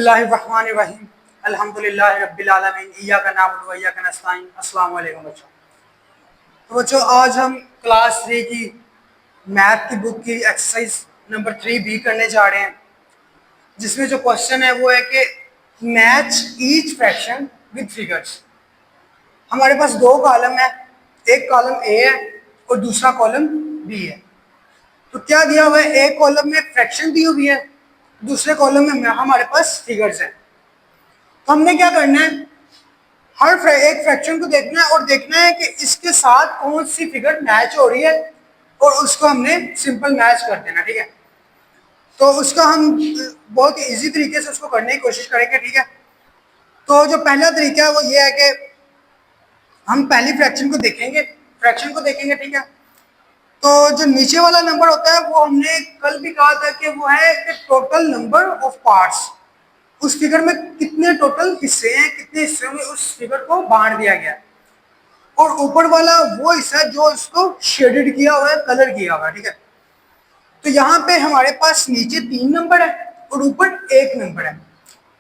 बिस्मिल्लाहिर्रहमानिर्रहीम अल्हम्दुलिल्लाहि रब्बिल आलमीन इय्याका नअबुदु व इय्याका नस्तईन। अस्सलाम वालेकुम बच्चों। तो बच्चों आज हम क्लास 3 की मैथ की बुक की एक्सरसाइज नंबर 3 भी करने जा रहे हैं, जिसमें जो क्वेश्चन है वो है कि match each fraction with figures. हमारे पास दो कॉलम है, एक कॉलम ए है और दूसरा कॉलम बी है। तो क्या दिया हुआ है, एक कॉलम में फ्रैक्शन दी हुई है, दूसरे कॉलम में हमारे पास फिगर्स है। तो हमने क्या करना है, हर एक फ्रैक्शन को देखना है और देखना है कि इसके साथ कौन सी फिगर मैच हो रही है और उसको हमने सिंपल मैच कर देना। ठीक है, तो उसका हम बहुत इजी तरीके से उसको करने की कोशिश करेंगे। ठीक है, तो जो पहला तरीका है वो ये है कि हम पहली फ्रैक्शन को देखेंगे, ठीक है। तो जो नीचे वाला नंबर होता है वो हमने कल भी कहा था कि वो है कि टोटल नंबर ऑफ पार्ट्स, उस फिगर में कितने टोटल हिस्से हैं, कितने हिस्सों में उस फिगर को बांट दिया गया। और ऊपर वाला वो हिस्सा जो इसको शेडेड किया हुआ है, कलर किया हुआ है। ठीक है, तो यहाँ पे हमारे पास नीचे 3 नंबर है और ऊपर 1 नंबर है।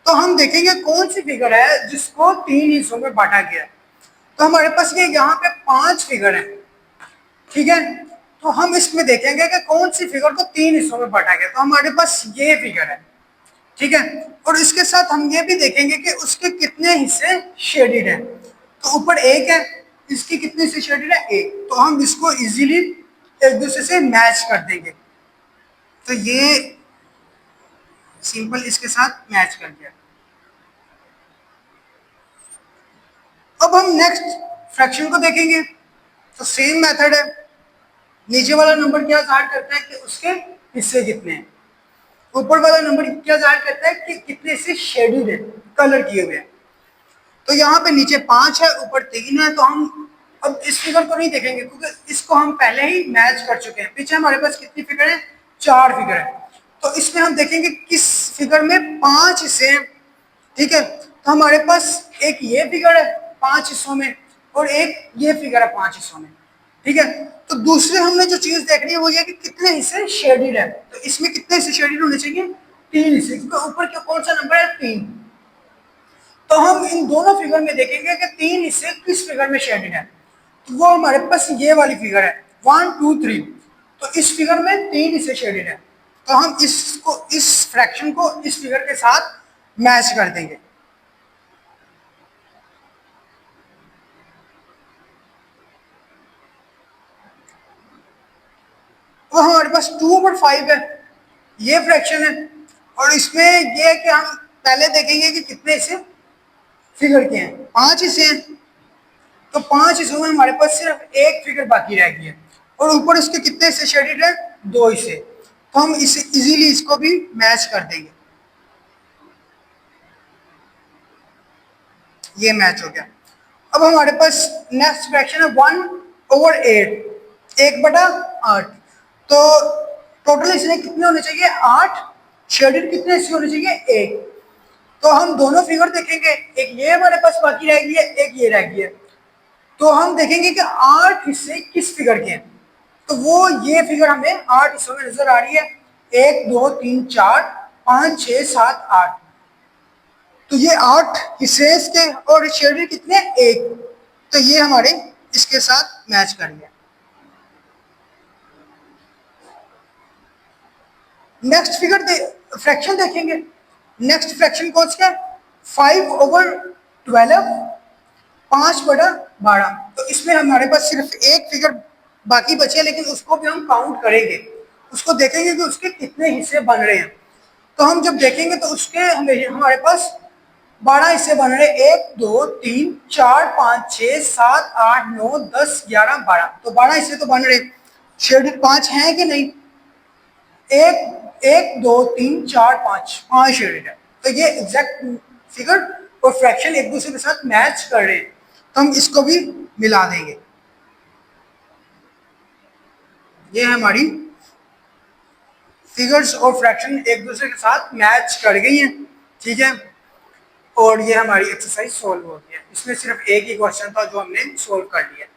तो हम देखेंगे कौन सी फिगर है जिसको 3 हिस्सों में बांटा गया है। तो हमारे पास ये यहाँ पे 5 फिगर है। ठीक है, तो हम इसमें देखेंगे कि कौन सी फिगर को 3 हिस्सों में बांटा गया। तो हमारे पास ये फिगर है। ठीक है, और इसके साथ हम ये भी देखेंगे कि उसके कितने हिस्से शेडेड हैं। तो ऊपर 1 है, इसकी कितने हिस्से शेडेड है, 1। तो हम इसको इजीली एक दूसरे से मैच कर देंगे। तो ये सिंपल इसके साथ मैच कर दिया। अब हम नेक्स्ट फ्रैक्शन को देखेंगे, तो सेम मेथड है। नीचे वाला नंबर क्या जाहिर करता है कि उसके हिस्से कितने हैं, ऊपर वाला नंबर क्या जाहिर करता है कि कितने से शेडेड है, कलर किए हुए हैं। तो यहाँ पे नीचे 5 है, ऊपर 3 है। तो हम अब इस फिगर को नहीं देखेंगे क्योंकि इसको हम पहले ही मैच कर चुके हैं। पीछे हमारे पास कितनी फिगर है, 4 फिगर है। तो इसमें हम देखेंगे किस फिगर में 5 हिस्से हैं। ठीक है, तो हमारे पास एक ये फिगर है 5 हिस्सों में और एक ये फिगर है 5 हिस्सों में। ठीक है, तो दूसरे हमने जो चीज देखनी है वो ये कि कितने हिस्से शेडेड है। तो इसमें कितने हिस्से शेडेड होने चाहिए, 3 हिस्से, क्योंकि ऊपर क्या कौन सा नंबर है, 3। तो हम इन दोनों फिगर में देखेंगे कि 3 हिस्से किस फिगर में शेडेड है। तो वो हमारे पास ये वाली फिगर है 1 2 3। तो इस फिगर में 3 हिस्से शेडेड है। तो हम इसको, इस फ्रैक्शन को इस फिगर के साथ मैच कर देंगे। तो हमारे पास 2/5 है, ये फ्रैक्शन है। और इसमें ये है कि हम पहले देखेंगे कि कितने हिस्से फिगर के हैं, 5 हिस्से हैं। तो 5 हिस्सों में हमारे पास सिर्फ एक फिगर बाकी रह गई है और ऊपर उसके कितने हिस्से शेडेड है, 2 हिस्से। तो हम इसे इजीली इसको भी मैच कर देंगे। ये मैच हो गया। अब हमारे पास नेक्स्ट फ्रैक्शन है 1/8, 1/8। तो टोटल इसमें कितने होने चाहिए, 8। शेडेड कितने हिस्से होने चाहिए, 1। तो हम दोनों फिगर देखेंगे, एक ये हमारे पास बाकी रह गई है, एक ये रह गई है। तो हम देखेंगे कि 8 हिस्से किस फिगर के हैं। तो वो ये फिगर हमें 8 हिस्सों में नजर आ रही है, 1 2 3 4 5 6 7 8। तो ये 8 हिस्से इसके और शेडेड कितने, 1। तो ये हमारे इसके साथ मैच कर गया। नेक्स्ट फिगर फ्रैक्शन देखेंगे। नेक्स्ट फ्रैक्शन कौन सा है, 5/12, 5/12। तो इसमें हमारे पास सिर्फ एक फिगर बाकी बचे, लेकिन उसको भी हम काउंट करेंगे, उसको देखेंगे कि उसके कितने हिस्से बन रहे हैं। तो हम जब देखेंगे तो उसके हमारे पास 12 हिस्से बन रहे, 1 2 3 4 5 6 7 8 9 10 11 12। तो 12 हिस्से तो बन रहे। शेडेड 5 हैं कि नहीं, 1 2 3 4 5 शेडेड है। तो ये एग्जैक्ट फिगर और फ्रैक्शन एक दूसरे के साथ मैच कर रहे हैं। तो हम इसको भी मिला देंगे। ये हमारी फिगर्स और फ्रैक्शन एक दूसरे के साथ मैच कर गई हैं। ठीक है, और ये हमारी एक्सरसाइज सोल्व हो गई है। इसमें सिर्फ एक ही क्वेश्चन था जो हमने सोल्व कर लिया।